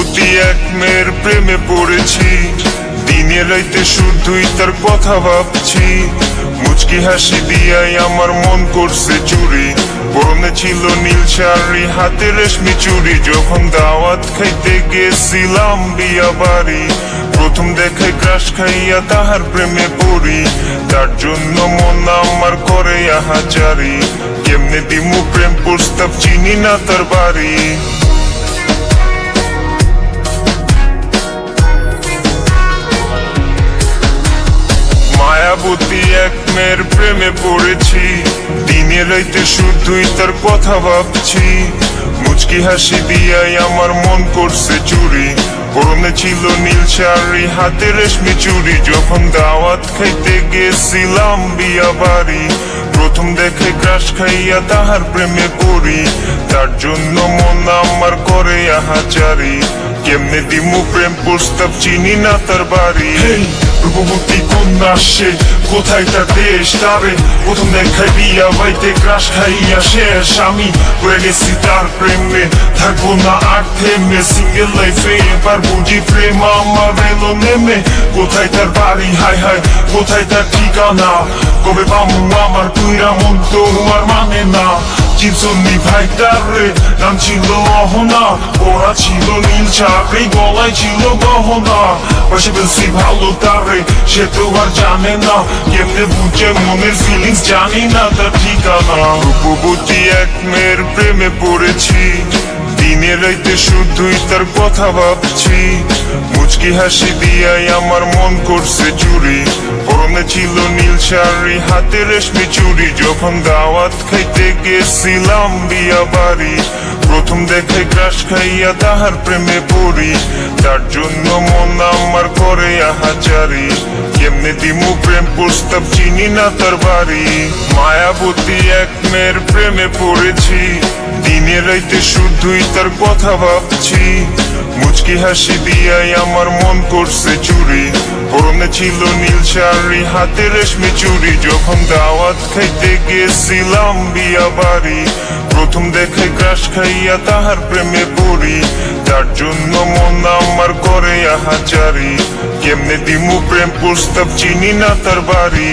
রূপবতী এক মেয়ের প্রেমে পড়েছি, দিনে রাইতে শুধুই তার কথা ভাবছি। মুচকি হাসি দিয়াই আমার মন করছে চুরি, পরনে ছিল নীল শাড়ি, হাতে রেশমি চুড়ি। যখন দাওয়াত খাইতে গেছিলাম বিয়া বাড়ি, প্রথম দেখায় ক্রাশ খাইয়া তাহার প্রেমে পড়ি। তার জন্য মন আমার করে আহাজারি, কেমনে দিমু প্রেম প্রস্তাব, চিনি না তার বাড়ি। মায়াবতী এক মেয়ের প্রেমে পড়েছি, দিনে রাইতে শুধুই তার কথা ভাবছি। মুচকি হাসি দিয়াই আমার মন করছে চুরি, পরনে ছিল নীল শাড়ি, হাতে রেশমি চুড়ি। যখন দাওয়াত খাইতে গেছিলাম বিয়া বাড়ি, প্রথম দেখে ক্রাশ খাইয়া তাহার প্রেমে পড়ি। তার জন্য মন আমার করে আহাজারি, কেমনে দিমু প্রেম প্রস্তাব, চিনি না তার বাড়ি। রূপবতী কন্যা সে, কোথায় তার দেশ, তারে প্রথম দেখায় বিয়া বাড়িতে ক্রাশ খাইয়া শেষ। আমি পড়ে গেছি তার প্রেমে, থাকবো না আর থেমে। সিঙ্গেল লাইফে এবার বুঝি প্রেম আমার এলো নেমে। কোথায় তার বাড়ি, হায় হায় কোথায় তার ঠিকানা, কবে পামু আমার কুইরা মন তো আর মানে না। চিনসন্নি ভাই তারে, নাম ছিল অহনা, ওরা ছিল নীল চাকরি, গলায় ছিল গহনা। পাশে বেশি ভালো তারে, সে তো আর জানে না, কেমনে বুঝে মনের ফিলিংস, জানি না তার ঠিকানা। রূপবতী এক মেয়ের প্রেমে পড়েছি, দিনে রাইতে শুধুই তার কথা ভাবছি। মুচকি হাসি দিয়াই আমার মন করছে চুরি, পরনে ছিল নীল শাড়ি, হাতে রেশমি চুড়ি। যখন দাওয়াত খাইতে গেছিলাম বিয়া বাড়ি, প্রথম দেখে ক্রাশ খাইয়া তাহার প্রেমে পড়ি। তার জন্য মন আমার করে আহাজারি, কেমনে দিমু প্রেম প্রস্তাব, চিনি না তার বাড়ি। মায়াবতী এক মেয়ের প্রেমে পড়েছি, দিনে রাইতে শুধুই তার কথা ভাবছি। মুচকি হাসি দিয়াই আমার মন করছে চুরি, পরনে ছিল নীল শাড়ি, হাতে রেশমি চুড়ি। যখন দাওয়াত খাইতে গেছিলাম বিয়া বাড়ি, প্রথম দেখে ক্রাশ খাইয়া তাহার প্রেমে পড়ি। তার জন্য মন আমার করে আহাজারি, কেমনে দিমু প্রেম প্রস্তাব, চিনি না তার বাড়ি।